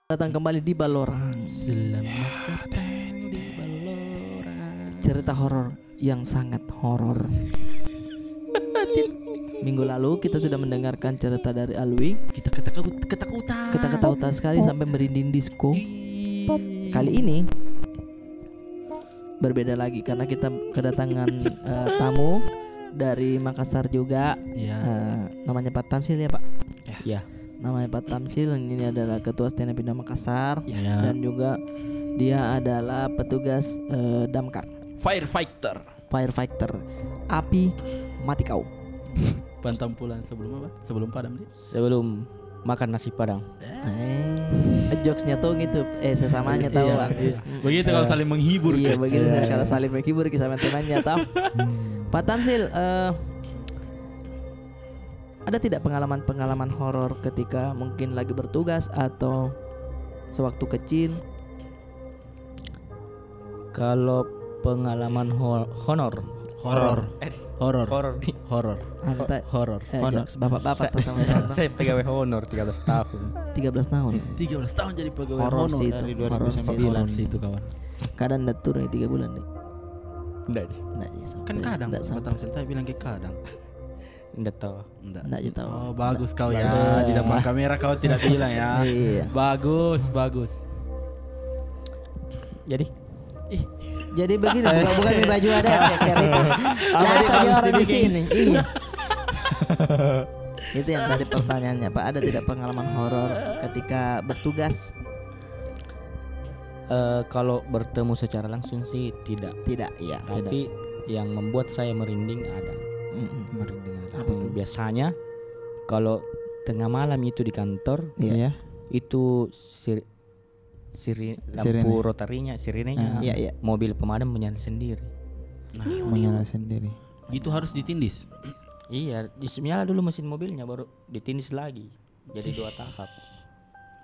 Datang kembali di Balorang. Selamat datang di Balorang. Cerita horor yang sangat horor. Minggu lalu kita sudah mendengarkan cerita dari Alwi. Kita ketakutan. Kita ketakutan sekali sampai merinding disco. Kali ini berbeda lagi karena kita kedatangan tamu dari Makassar juga. Ya. Namanya Pak Tamsil ya Pak. Ya. Namanya Pak Tamsil, ini adalah Ketua Stand Up Indo Makassar. Ya. Dan juga dia adalah petugas damkar, Firefighter. api mati kau. Pantampulan sebelum apa? Sebelum padam dia. Sebelum makan nasi padang. Jokesnya tuh gitu, sesamanya tahu Pak. Begitu kalau saling menghibur. Iya kan? begitu kalau saling menghibur sama temannya tahu. Pak Tamsil, ada tidak pengalaman horor ketika mungkin lagi bertugas atau sewaktu kecil? Kalau pengalaman honor. Horor. Horor di. Horor. Horor. Jokes bapak-bapak tuh sama-sama. Saya pegawai honor 13 tahun. 13 tahun. 13 tahun jadi pegawai Horor honor. sih dari itu. Horor sih. 2009. Horor sih itu kawan. Kadang udah turun 3 bulan deh. Enggak, Nggak sampai. Kan kadang Nggak sampai. Batam Selatan bilang kayak kadang. enggak tahu. Nggak tahu. Oh, bagus kau ya. Di depan kamera kau tidak bilang ya. Iya. Bagus. Jadi begini, bukan di baju ada kayak itu. Biasa aja orang di sini. Iya. Itu yang tadi pertanyaannya, Pak. Ada tidak pengalaman horor ketika bertugas? Kalau bertemu secara langsung sih tidak. Tidak, iya. Tapi yang membuat saya merinding ada. Merinding. Apa tuh? Biasanya kalau tengah malam itu di kantor, Iya. itu lampu rotarinya, sirenenya, Iya. mobil pemadam menyala sendiri. Menyala sendiri. Itu harus ditindis. Iya, menyala dulu mesin mobilnya baru ditindis lagi. Jadi 2 tahap.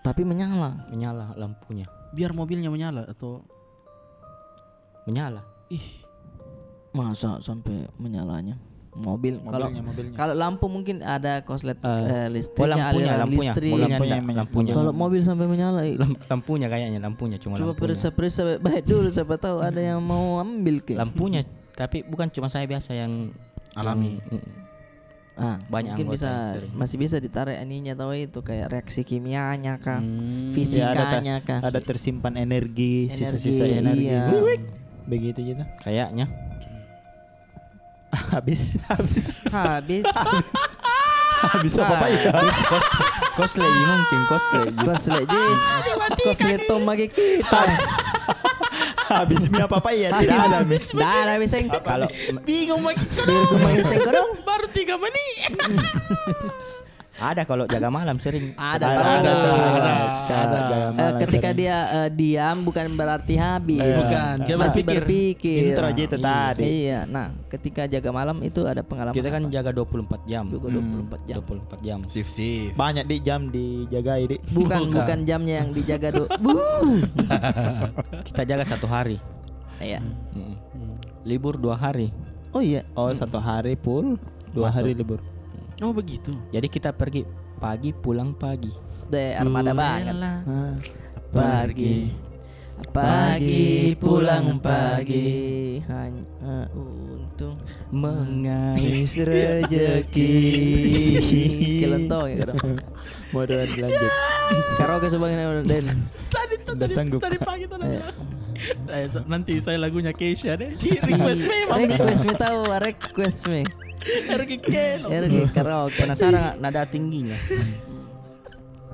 Tapi menyala. Menyala lampunya. Biar mobilnya menyala atau Menyala. Masa sampai menyalanya mobil? Mobilnya. Kalau lampu mungkin ada konslet listriknya, lampunya, aliran lampunya. listrik. Lampunya. Kalau mobil sampai menyala, Lampunya kayaknya, lampunya cuma coba lampunya. periksa baik dulu, siapa tahu ada yang mau ambil ke. Lampunya, tapi bukan cuma saya biasa yang alami. Banyak mungkin anggota bisa yang sering. masih bisa ditarik aninya tahu itu kayak reaksi kimianya kah, Ya, fisikanya kah. ada tersimpan energi, sisa-sisa energi. Iya. Begitu gitu. Kayaknya. Habis Habis apa Pak ya? Cosplay mungkin koslet tomage kita. Habis mie apa ya? Tidak ada mie. Dah bisa Kalau Bingung lagi. biar gue main dong. Baru 3 menit. ada kalau jaga malam sering. Ada. Ketika sering. dia diam bukan berarti habis. Bukan, dia masih berpikir. berpikir. Intro aja itu tadi. Iya. Nah, ketika jaga malam itu ada pengalaman. Kita kan apa? jaga 24 jam. Juga 24 jam. 24 jam. Sif. Banyak di jam dijagai di. Bukan jamnya yang dijaga Kita jaga 1 hari. Iya. Libur 2 hari. Oh iya. Oh, 1 hari full, 2 Masuk. hari libur. Oh begitu. Jadi kita pergi pagi pulang pagi. Armada banget. Pagi pulang pagi hanya untuk Mengais rezeki. Kelentong ya kan. Modal lanjut. Karaoke sebagian Den. Udah sanggup. Tadi pagi tuh. Nanti saya lagunya Keisha deh. Request me, Mami. Request me tahu, request me. RG karaoke. Penasaran nada tingginya?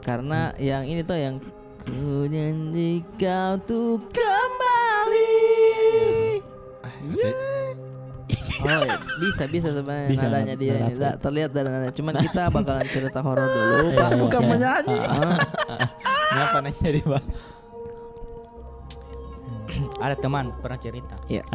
Karena yang ini tuh yang ku janji kau tuh kembali. Oh iya, bisa sebenarnya Bisa, nadanya dia ini nada nggak terlihat dari nada. Cuman kita bakalan cerita horor dulu, Pak. Bukan Iya. menyanyi. Ngapa nanya di Pak? Ada teman pernah cerita. Iya.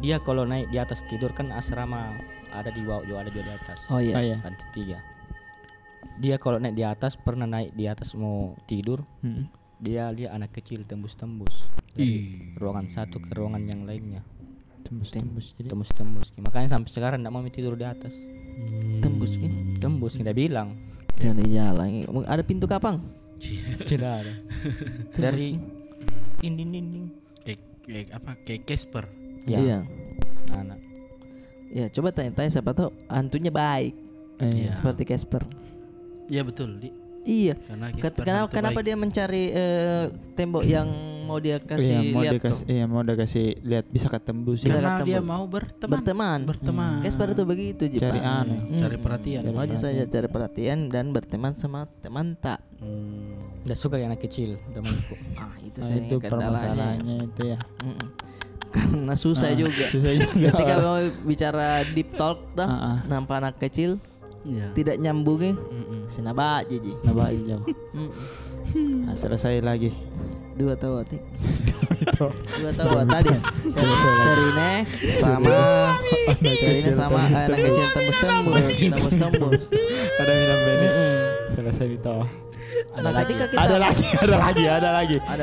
Dia kalau naik di atas tidur kan asrama ada di bawah juga ada juga di atas. Oh iya. Oh iya. Lantai 3. Dia kalau naik di atas pernah naik di atas mau tidur. Dia lihat anak kecil tembus-tembus dari ruangan satu ke ruangan yang lainnya. Tembus jadi. Tembus. Makanya sampai sekarang enggak mau tidur di atas. Tembus kan? Tembus kita bilang. Jalan-jalan. Ada pintu kapang? Tidak ada. Dari dinding. Kayak Casper. Ya. Iya. Anak. Ya coba tanya-tanya siapa tahu hantunya baik. Iya. Seperti Casper. Iya betul, Di. Iya. Karena Casper Kenapa hantu dia mencari tembok yang mau dia Iya, kasih mau lihat dikasih, tuh? iya, mau dikasih lihat bisa ketembus Bisa ya. Karena dia ketemu. mau berteman. Berteman. Casper itu begitu Ji, Cari Pak. anu. Cari perhatian. Mau aja saja cari perhatian dan berteman sama teman tak. Tidak suka yang anak kecil temanku. Ah itu Nah, saya itu kendalanya. permasalahannya itu ya. Mm-mm. Karena susah juga. Susah juga. Ketika mau bicara deep talk dah, nampak anak kecil Iya. tidak nyambungin. Mm-mm. Sinaba Ji. Nah, baik jauh. Nah, selesai lagi. 2 tahun tadi. 2 tahun tadi. Serine sama anak kecil tembus. Ada minum bene. Selesai itu. Nah, ketika kita Ada lagi. ada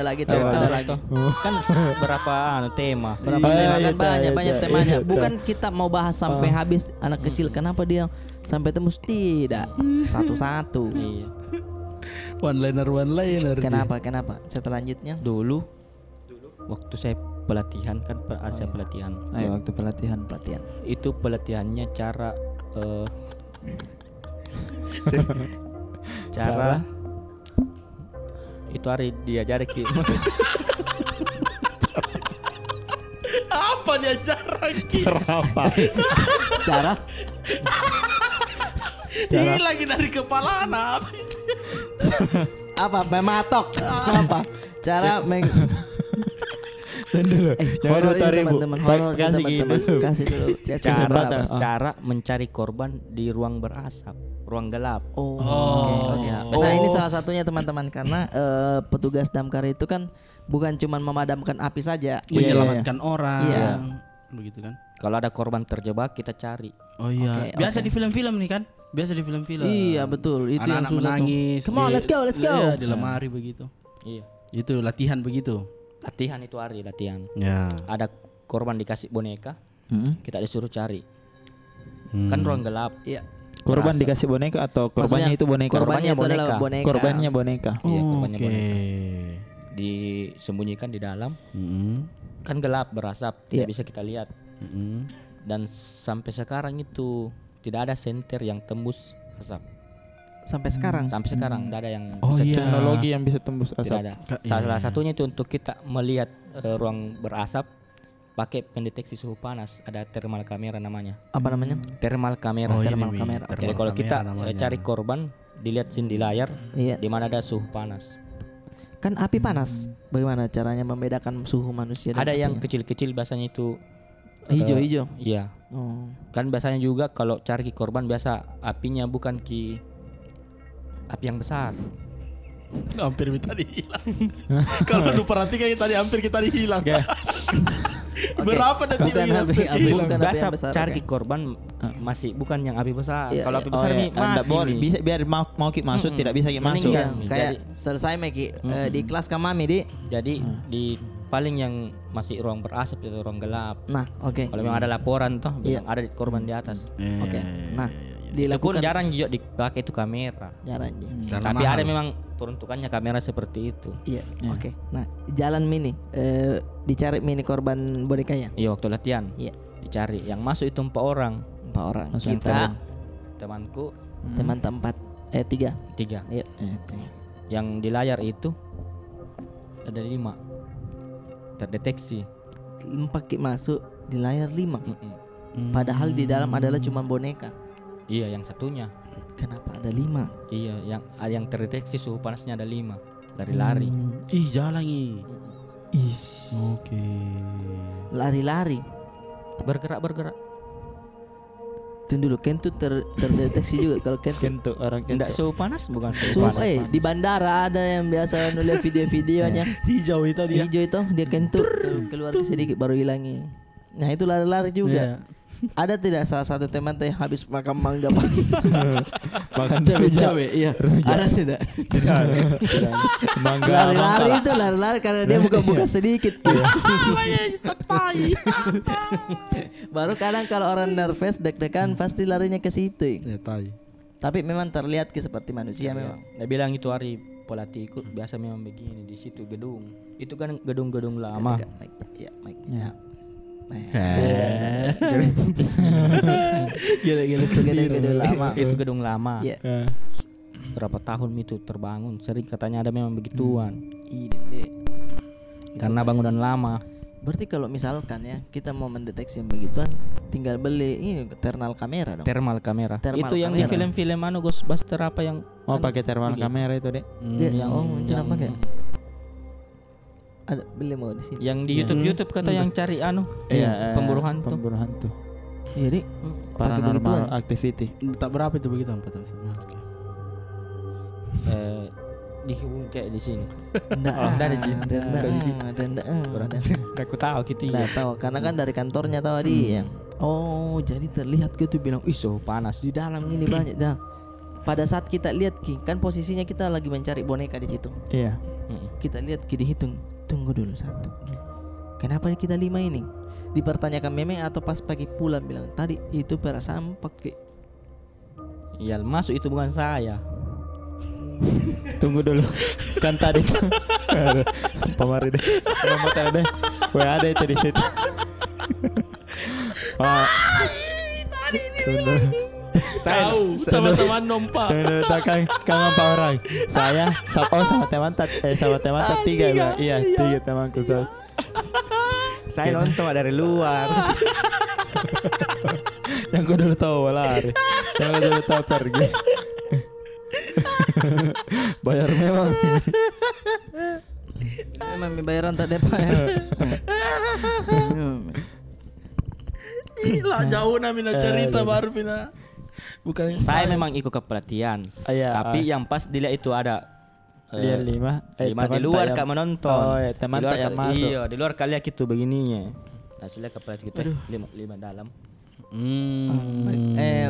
lagi coba ada lagi. Kan berapa tema. Berapa Iya, tema kan iya, banyak iya, temanya. iya, Bukan kita mau bahas sampai habis anak kecil kenapa dia sampai tembus tidak. Satu-satu. Iya. One liner. Kenapa? Selanjutnya Dulu waktu saya pelatihan kan ada saya pelatihan. Ayo waktu pelatihan. Itu pelatihannya cara itu hari diajari ki. Apa dia jarang Ki? cara Hilang dari kepala anak. apa mematok apa cara Dulu. Jangan horor dulu ini, 2000. teman-teman horor ini, Kasih teman-teman gitu. kasih dulu kasih berapa? Cara mencari korban di ruang berasap, ruang gelap. Oh, Oh. ya. Nah, ini salah satunya teman-teman karena petugas damkar itu kan bukan cuma memadamkan api saja. Menyelamatkan orang. Iya. Begitu kan? Kalau ada korban terjebak kita cari. Oh iya. Oke, Biasa oke. di film-film nih kan? Biasa di film-film. Iya betul itu yang Anak-anak susah menangis. tuh. Come on, let's go. Iya, di lemari begitu. Iya. Itu latihan begitu. Latihan itu hari latihan. Ya. Ada korban dikasih boneka, kita disuruh cari. Hmm. Kan ruang gelap. Iya. Korban dikasih boneka atau korbannya Maksudnya, itu boneka? Korbannya itu Boneka. adalah boneka. Korbannya boneka. Iya, korbannya Oke. boneka. Disembunyikan di dalam. Kan gelap berasap, Iya. tidak bisa kita lihat. Dan sampai sekarang itu tidak ada senter yang tembus asap. Sampai sekarang. Sampai sekarang tidak ada yang Oh bisa iya. Teknologi yang bisa tembus tidak asap. ada. Iya, Salah iya. satunya itu untuk kita melihat ruang berasap pakai pendeteksi suhu panas. Ada thermal kamera namanya. Apa namanya? Thermal kamera. Oh, Thermal ini, kamera. Jadi kalau kita cari korban, dilihat di layar Iya. di mana ada suhu panas. Kan api panas. Bagaimana caranya membedakan suhu manusia dan Ada yang apinya? kecil-kecil biasanya itu hijau-hijau. iya. Oh. Kan biasanya juga kalau cari korban biasa apinya bukan api yang besar. Hampir tadi hilang. Kalau lu perhatikan tadi hampir kita hilang. Berapa detik Bukan lagi api, hampir api hilang? bukan api Biasa yang besar. cari oke. korban masih bukan yang api besar. Iya, Kalau iya. api besar nih Anda mati boleh nih. bisa biar mau ki masuk tidak bisa ki masuk. Meninggal. Iya, kayak Jadi- selesai Meki di kelas kamami di. Jadi di paling yang masih ruang berasap itu ruang gelap. Nah, oke. Kalau memang ada laporan toh Iya. bilang ada korban di atas. Oke. Nah, Itu pun dilakukan jarang juga dipakai itu kamera. jarang. Ji. Karena Tapi mahal. ada memang peruntukannya kamera seperti itu. Iya, oke. Nah, jalan mini dicari mini korban bonekanya. Iya waktu latihan Iya, dicari. Yang masuk itu 4 orang. 4 orang. Langsung Kita Temanku teman tempat 3. 3. Iya. Yang di layar itu ada 5 terdeteksi. 4 ki masuk di layar 5. Mm-mm. Padahal di dalam adalah cuma boneka. Iya yang satunya. Kenapa ada 5? Iya yang terdeteksi suhu panasnya ada 5. Lari-lari. Ih, jalan ih. Oke. Lari-lari. Bergerak. Tunggu dulu, Ken tuh terdeteksi juga kalau Ken tuh. Kentu orang Tidak kentu. suhu panas bukan suhu panas. Di bandara ada yang biasa nulis video-videonya. Hijau itu dia. Hijau itu dia kentut keluar sedikit baru hilangi. Nah itu lari-lari juga. Iya. Ada tidak salah satu teman teh habis makan mangga Makan cewek-cewek? Iya. Ada tidak? Tidak. Mangga. Lari-lari itu lari-lari karena dia buka-buka sedikit. Baru kadang kalau orang nervous deg-degan pasti larinya ke situ. Ya tai. Tapi memang terlihat seperti manusia memang. Dia bilang itu hari pelatih ikut biasa memang begini di situ gedung. Itu kan gedung-gedung lama. Dekat mic. Ya, mic. Ya. Gila-gila Gedung lama. Itu gedung lama. Iya. Berapa tahun itu terbangun. Sering katanya ada memang begituan. Ini. Karena bangunan lama. Berarti kalau misalkan ya kita mau mendeteksi yang begituan, tinggal beli ini thermal kamera dong. Thermal kamera. Thermal Itu yang di kamera. film-film Ghostbuster apa yang Oh, kan pakai thermal begini. kamera itu, Dek. Iya, yang itu yang, apa kayak? Ada beli mau di sini. yang di YouTube kata yang cari pemburu hantu. Pemburu hantu. Jadi pakai begituan. Paranormal activity. Tak berapa itu begitu 4 Dihubung kayak di sini. Enggak, Aku tahu gitu Nggak ya. tahu karena kan dari kantornya tahu dia. Oh, jadi terlihat gitu bilang, "Ih, So panas. di dalam ini banyak dah." Pada saat kita lihat Ki, kan posisinya kita lagi mencari boneka di situ. Iya. Kita lihat Ki dihitung. Tunggu dulu 1. Kenapa kita 5 ini? Dipertanyakan memang atau pas pagi pulang bilang, "Tadi itu perasaan Ki." Ya masuk itu bukan saya. Tunggu dulu. Kan tadi tuh. Pemari deh. Nomor deh. ada itu di situ. Pak. Tahu sama teman nompa. Kang Pak orang. Saya sama teman sama teman 3 Bang. Iya, 3 temanku. Saya nonton dari luar. Yang gue dulu tahu lari. Yang gue dulu tahu pergi. Bayar memang. Memang bayaran tak depan ya. Gila jauh namina cerita baru pina. Bukan Saya memang ikut kepelatihan. Iya. Tapi yang pas dilihat itu ada Dia 5 lima di luar kak menonton. Oh ya, teman Di luar tak yang masuk. Iya, di luar kalian gitu begininya. Hasilnya kepelatihan kita 5 dalam.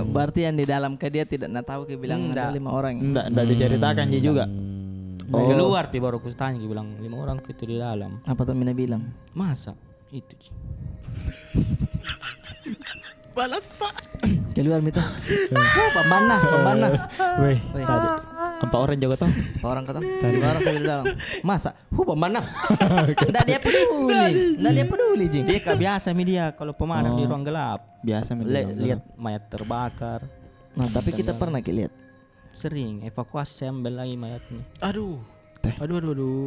Berarti yang di dalam ke dia tidak nak tahu ke bilang ada 5 orang. Enggak diceritakan dia juga. Di luar pi baru aku tanya dia bilang 5 orang itu di dalam. Apa tuh Mina bilang? Masa? Itu. balas pak. Keluar Mita. Oh, pemana. Weh, Weh. tadi 4 orang jago toh. Orang kata 5 orang ke dalam. Masa? Pemana. Enggak dia peduli, Jing. Dia kak biasa dia kalau pemadam di ruang gelap. Biasa Lihat mayat terbakar. Nah, tapi kita pernah lihat. Sering evakuasi saya ambil lagi mayatnya. Aduh.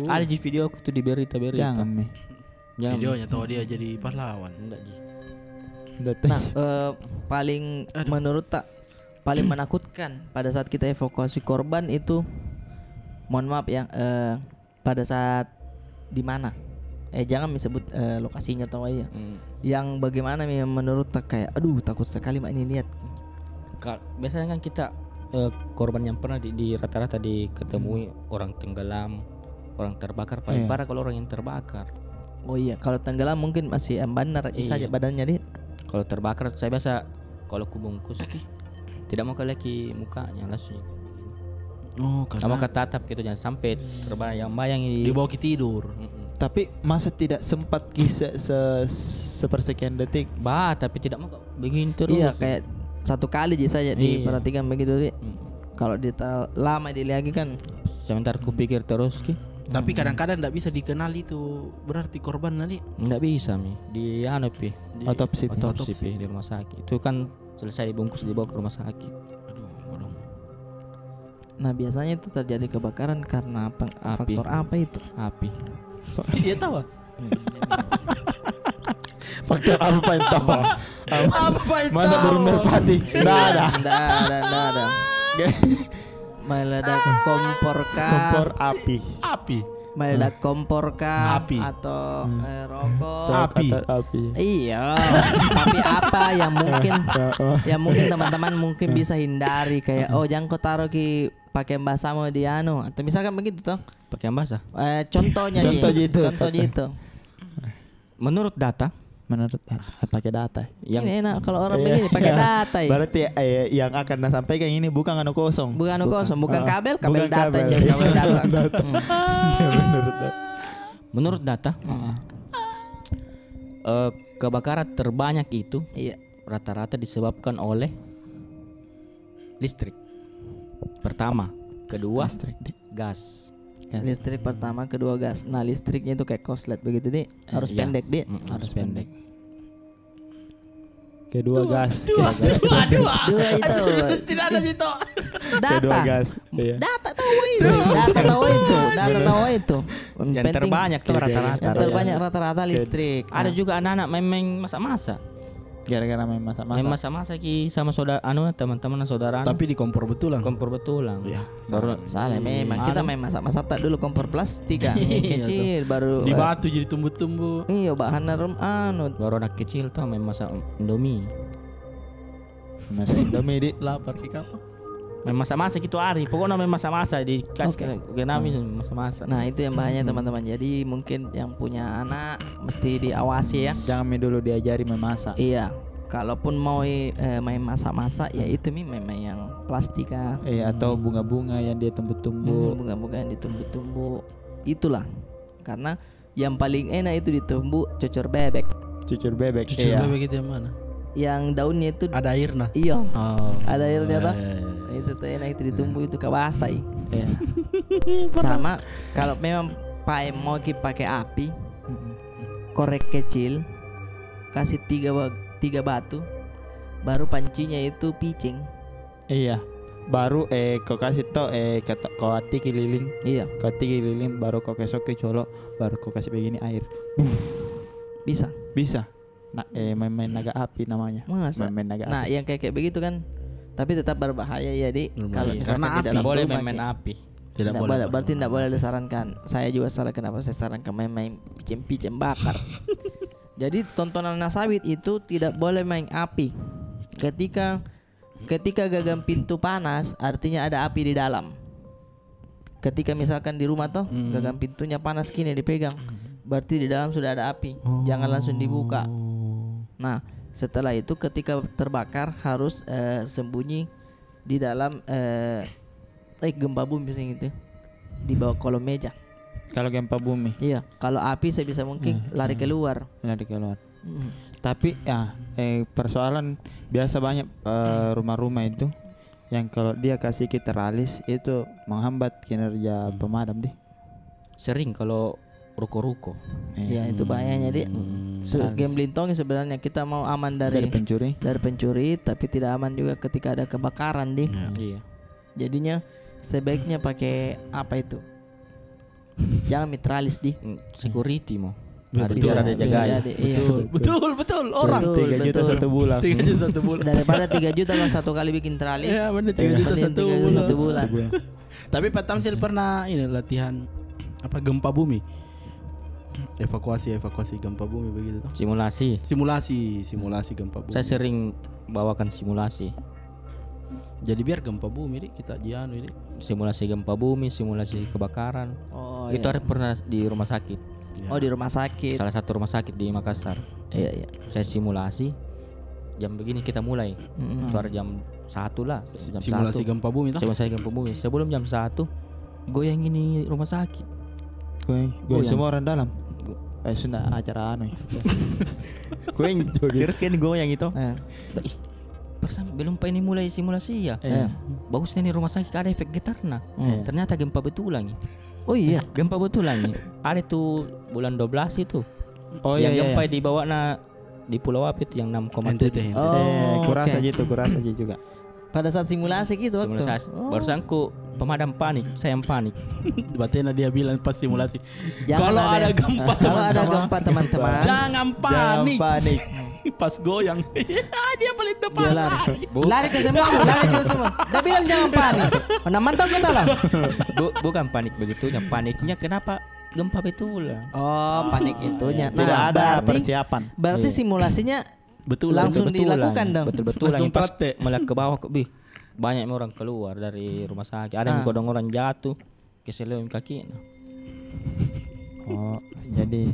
Ada di video aku tuh di berita. Jangan nih. Videonya tahu dia jadi pahlawan. Enggak Ji. Nah, paling menurut tak paling menakutkan pada saat kita evakuasi korban itu, mohon maaf ya, pada saat di mana? Jangan disebut lokasinya tahu aja. Yang bagaimana menurut tak kayak, aduh takut sekali mak ini lihat. Biasanya kan kita korban yang pernah di rata-rata diketemui orang tenggelam, orang terbakar. Paling parah kalau orang yang terbakar. Oh iya, kalau tenggelam mungkin masih benar saja badannya dia. Kalau terbakar saya biasa kalau kubungkus tidak mau lagi mukanya langsung. Oh, karena mau ketatap gitu jangan sampai terbayang-bayang di bawah tidur. Tapi masa tidak sempat kisah sepersekian detik? Tapi tidak mau begini terus. Iya, kayak satu kali saja diperhatikan begitu dia. Kalau lama dilihat kan sebentar kupikir terus ki. Tapi kadang-kadang enggak bisa dikenal itu berarti korban nanti. Enggak bisa mi. Di pi. Otopsi Pi di rumah sakit. Itu kan selesai dibungkus dibawa ke rumah sakit. Aduh, bodong. Nah, biasanya itu terjadi kebakaran karena faktor apa itu? Api. Dia tahu. Faktor apa yang tahu? Apa itu? Masa burung merpati? Enggak ada. Meledak kompor kah? Kompor api. Meledak kompor kah? Api. Atau rokok? Api. Iya. Tapi apa yang mungkin teman-teman mungkin bisa hindari kayak jangan kau taruh ki pakaian basahmu di atau misalkan begitu toh. Pakaian basah. Contohnya Contoh gitu. gitu. Menurut data Menurut pakai data. Yang Ini enak kalau orang begini pakai data ya. Berarti yang akan sampaikan ini bukan anu kosong. Bukan kosong, bukan kabel Bukan data kabel. jadi kabel data. menurut data kebakaran terbanyak itu Iya. rata-rata disebabkan oleh listrik. Pertama, kedua gas. Listrik pertama, kedua gas. Nah, listriknya itu kayak korslet begitu nih, harus Iya. pendek dia. Harus pendek. Kedua gas. Dua itu. Tidak ada Cito. Kedua Data. gas. Iya. Data tahu itu. Data tahu itu. Data tahu itu. Yang Penting- terbanyak tuh rata-rata. Yang terbanyak rata-rata listrik. Ada juga anak-anak main masak-masak. Gara-gara main masak-masak. Main masak-masak ki sama saudara teman-teman saudara. Tapi di kompor betulan. kompor betulan. Ya. Baru Salah memang kita main masak-masak tak dulu kompor plastik kan. Yang kecil baru Di batu jadi tumbuh-tumbuh. Iya bahan baru anak kecil tuh main masak Indomie. Masak Indomie di. Lapar kayak apa? Main masak-masak itu hari. Pokoknya main masak-masak dikasih ke kami masak-masak. Nah itu yang bahaya teman-teman. Jadi mungkin yang punya anak mesti diawasi ya. Jangan dulu diajari memasak. Iya. Kalaupun mau main masak-masak ya itu memang yang plastik ah. Atau bunga-bunga yang dia tumbuh-tumbuh. Bunga-bunga yang ditumbuh-tumbuh. Itulah. Karena yang paling enak itu ditumbuh cocor bebek. Cucur bebek. Cucu bebek itu yang mana? Yang daunnya itu Ada airnya. iya. Oh. Ada airnya toh. iya. Itu tuh enak itu ditumbuh itu kabasai. Iya. Sama kalau memang mau pakai api korek kecil kasih tiga batu baru pancinya itu picing. Iya. Baru kau kasih to kau atiki lilin. Iya Kau atiki lilin baru kau kesok ke colok baru kau kasih begini air. bisa. Bisa. Nah, main naga api namanya. Masa? Main naga Nah api. yang kayak begitu kan tapi tetap berbahaya ya di Berbahaya. kalau misalkan Karena di api. dalam boleh rumah main kayak- api. Tidak boleh. Berarti tidak boleh disarankan. Saya juga salah kenapa saya sarankan main picem bakar. Jadi tontonan sawit itu tidak boleh main api. Ketika gagang pintu panas, artinya ada api di dalam. Ketika misalkan di rumah toh gagang pintunya panas kini dipegang, berarti di dalam sudah ada api. Jangan langsung dibuka. Nah, setelah itu ketika terbakar harus sembunyi di dalam gempa bumi misalnya gitu. Di bawah kolom meja. Kalau gempa bumi Iya, kalau api saya bisa mungkin lari keluar. lari keluar. Tapi persoalan biasa banyak rumah-rumah itu yang kalau dia kasih kita teralis itu menghambat kinerja pemadam deh. Sering kalau ruko-ruko. Ya itu bahayanya di gambling tong sebenarnya kita mau aman Dari dari pencuri tapi tidak aman juga ketika ada kebakaran di. Iya. Jadinya sebaiknya pakai apa itu? Jangan mitralis di. Security mau. Betul. Ada biar ada Bisa jaga. jadi, iya. Betul. Orang. Betul, 3 juta betul. 1 bulan. 3 juta 1 bulan. Daripada 3 juta kalau satu kali bikin tralis. Ya benar 3 juta mending 1 3 juta bulan. satu bulan. Tapi Pak Tamsil pernah ini latihan apa gempa bumi? Evakuasi gempa bumi begitu toh. Simulasi gempa bumi. Saya sering bawakan simulasi. Jadi biar gempa bumi kita jianu ini. Simulasi gempa bumi, simulasi kebakaran. Oh, Itu iya. ada pernah di rumah sakit. Oh di rumah sakit. Salah satu rumah sakit di Makassar. Iya iya. Saya simulasi jam begini kita mulai. Itu ada jam 1 lah, jam Simulasi 1. gempa bumi toh. Simulasi gempa bumi. Sebelum jam 1 goyang ini rumah sakit. Gue semua orang dalam. Sudah acara anu. Goyang serius kan goyang itu. Eh. Ih, belum pa ini mulai simulasi ya. Bagus nih rumah sakit ada efek getarna. Ternyata gempa betulan. Oh iya. Gempa betulan nih. Ada tuh bulan 12 itu. Oh yang iya. gempa di bawah di Pulau apa itu yang 6,7. NTT. Oh, kurasa oke. gitu, kurasa gitu juga. Pada saat simulasi gitu waktu. Simulasi. Barusan ku pemadam panik, saya yang panik. Batena dia bilang pas simulasi. Jangan Kalau ada gempa kalau ada gempa teman-teman, jangan panik. Jangan panik. Pas goyang. Dia paling depan. dia lari. Lari ke semua, lari ke semua. Dia bilang jangan panik. Mana mantap kita lah. Bukan panik begitunya, paniknya kenapa gempa betulan. Oh, panik itunya. Tidak ada berarti persiapan. berarti simulasinya Betul. langsung dilakukan dong. Betul-betul Langsung pas praktek. melihat ke bawah bih. Banyak orang keluar dari rumah sakit. Ada yang kodong orang jatuh keseleo kaki. Oh, jadi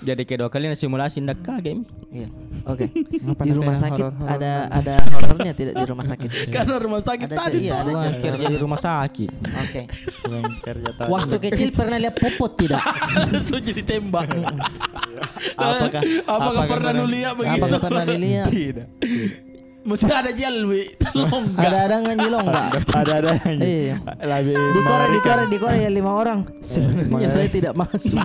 Jadi kedua kali simulasi ndak kaget. Iya. Oke. Di rumah sakit ada horor. horornya tidak di rumah sakit? Karena rumah sakit Ada tadi. iya, ada Kerja di rumah sakit. Oke. Kerja tadi. Waktu kecil pernah lihat popot tidak? Langsung jadi tembak. Apakah pernah lu lihat begitu? Apakah pernah dilihat? Tidak. Mesti ada jalwi. Tolong enggak. Ada nganjilong enggak? ada Iya. lebih Di Korea 5 orang. Sebenarnya saya tidak masuk.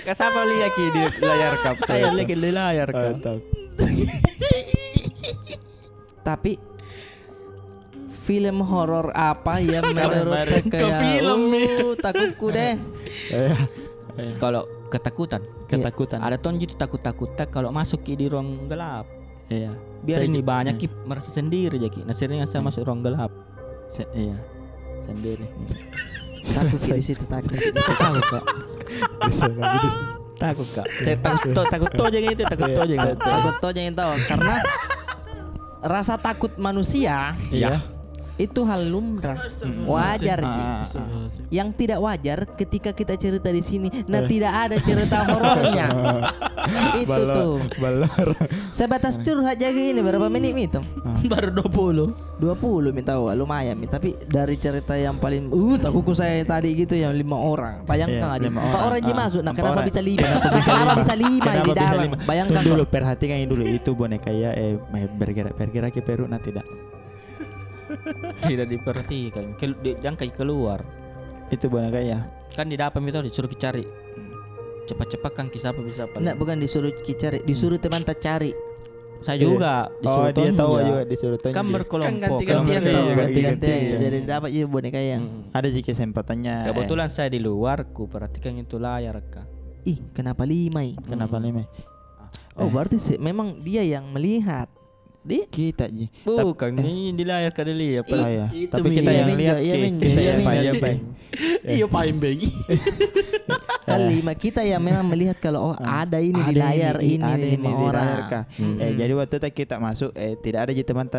Siapa lihat di layar kap? Saya lihat di layar kap. Tapi film horor apa yang menurut Ke kayak film nih. takutku deh. Kalau ketakutan. Ada tonji itu takut-takut kalau masuk di ruang gelap. Iya. Biar ini banyak ki merasa sendiri jadi. Nah sering saya masuk ruang gelap. Iya. Sendiri. Takut di situ takut. Takut kok. Takut kak. Saya takut to aja gitu, takut to aja gitu. Takut to jangan tahu karena rasa takut manusia Iya. itu hal lumrah, wajar. Yang tidak wajar ketika kita cerita di sini, nah tidak ada cerita horornya. Itu tuh. Sebatas curhat aja ini berapa menit itu? Baru 20 minta lumayan. Tapi dari cerita yang paling takutku saya tadi gitu yang 5 orang. Bayangkan 5 orang aja masuk. Nah kenapa bisa 5? Kenapa bisa 5 di dalam? Bayangkan dulu, perhatikan dulu itu boneka ya bergerak ke Peru nah tidak. Tidak diperhatikan. Jangan keluar. Itu boneka ya. Kan di dalam itu disuruh cari. Cepat-cepat kan kisah apa bisa apa? Enggak, bukan disuruh cari, disuruh teman tak cari. Saya juga disuruh dia tahu juga disuruh tonjol. Kan berkelompok. Ganti-gantian. Jadi dapat je boneka yang. Ada jika kesempatannya. Kebetulan saya di luar, ku perhatikan itu layar kak. Ih, kenapa 5? Kenapa 5? Oh, berarti memang dia yang melihat. Kita je. Bukan ini di layar kada lihat. Ya. Tapi kita yang lihat Iya Pak Embeng. Kali kita yang memang melihat kalau ada ini di layar ini 5 orang. Jadi waktu kita masuk tidak ada je teman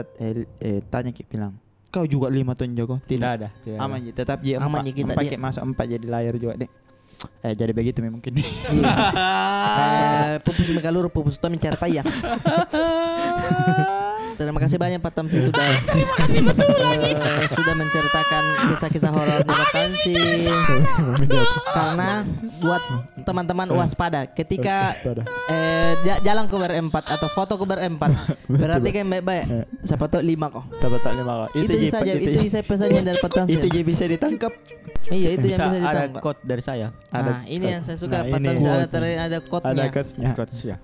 tanya kita bilang kau juga 5 ton Joko. Tidak ada. Aman je, tetap je 4 pakai masuk 4 jadi layar juga deh. Jadi begitu memang mungkin. Pupus megalur pupus to mencertai ya. Terima kasih banyak Pak Tamsi sudah sudah menceritakan kisah-kisah horornya Pak Tamsi. Karena buat teman-teman waspada ketika jalan ke ber-4 atau foto ke ber-4 berarti kan baik-baik. Siapa tahu 5 kok. Itu saja itu saya pesannya dari Pak Tamsi. Itu je bisa ditangkap. Iya itu bisa yang bisa ditangkap. Ada quote dari saya. Ini yang saya suka Pak Tamsi ada quote-nya. Quotes-nya.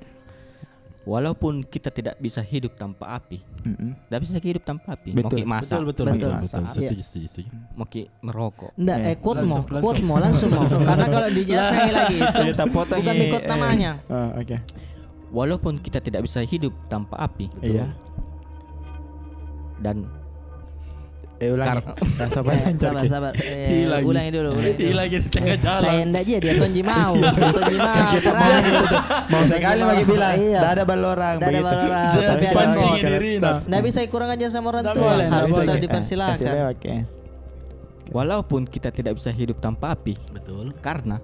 Walaupun kita tidak bisa hidup tanpa api, tidak bisa hidup tanpa api. Mau masak, betul. Setuju. Mau merokok. Nggak, quote mau langsung. Karena kalau dijelaskan lagi itu bukan quote namanya. Oke. Walaupun kita tidak bisa hidup tanpa api, iya. Dan ulangi. Sabar. Ulangi dulu. Hilang di tengah jalan. Saya ndak dia Tonji mau. Mau sekali lagi bilang. Tidak ada balorang begitu. Tapi ada pancing diri. Nggak bisa kurang aja sama orang tua. Harus tetap dipersilakan. Walaupun kita tidak bisa hidup tanpa api, Betul. Karena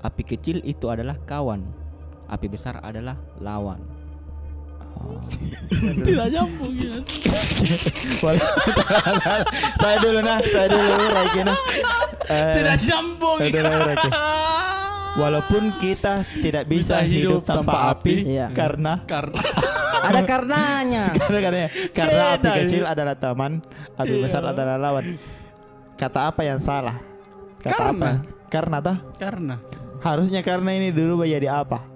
api kecil itu adalah kawan, api besar adalah lawan. Tidak nyambung ya. Saya dulu Raiki nah. Tidak nyambung. Walaupun kita tidak bisa hidup tanpa api, karena ada karenanya. Karena api kecil adalah teman, api besar adalah lawan. Kata apa yang salah? Karena. Harusnya karena ini dulu jadi apa?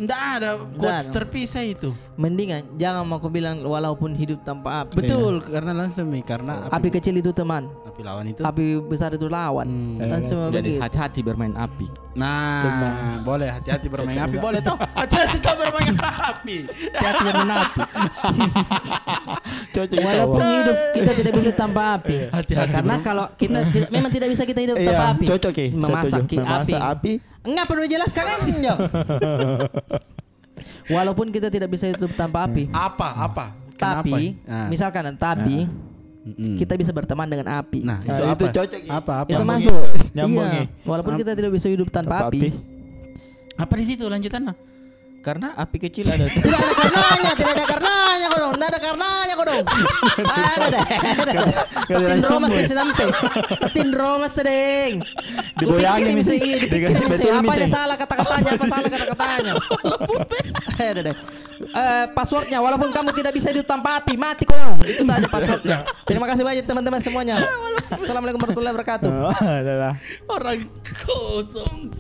Nggak ada quotes terpisah itu. Mendingan jangan mau aku bilang walaupun hidup tanpa api. Betul, karena langsung karena api kecil itu teman, api lawan itu, api besar itu lawan. Langsung jadi begitu. hati-hati bermain api. Nah, boleh hati-hati bermain api, boleh toh. Hati-hati toh bermain api. Hati-hati bermain api. Walaupun hidup kita tidak bisa tanpa api. Karena kalau kita memang tidak bisa kita hidup tanpa api. Cocok ya. Memasak api. Enggak perlu jelaskan aja. Walaupun kita tidak bisa hidup tanpa api. Apa? Tapi misalkan kita bisa berteman dengan api. Nah, itu Nah, apa? itu cocok. Apa? Itu Nyambung masuk. Nyambung Iya. Walaupun kita tidak bisa hidup tanpa api. Apa di situ lanjutannya? Karena api kecil ada. Tidak ada karenanya kok dong. Tidak ada karenanya kok dong. Ada. Tatin Roma sedempe. Tatin Roma sedeng. Digoyangin bisa misi. Dikasih betul apa misi. yang salah kata-katanya, apa salah kata-katanya. Ada. Passwordnya walaupun kamu tidak bisa hidup tanpa api, mati kok. Itu aja passwordnya. Terima kasih banyak teman-teman semuanya. Assalamualaikum warahmatullahi wabarakatuh. Adalah Orang kosong.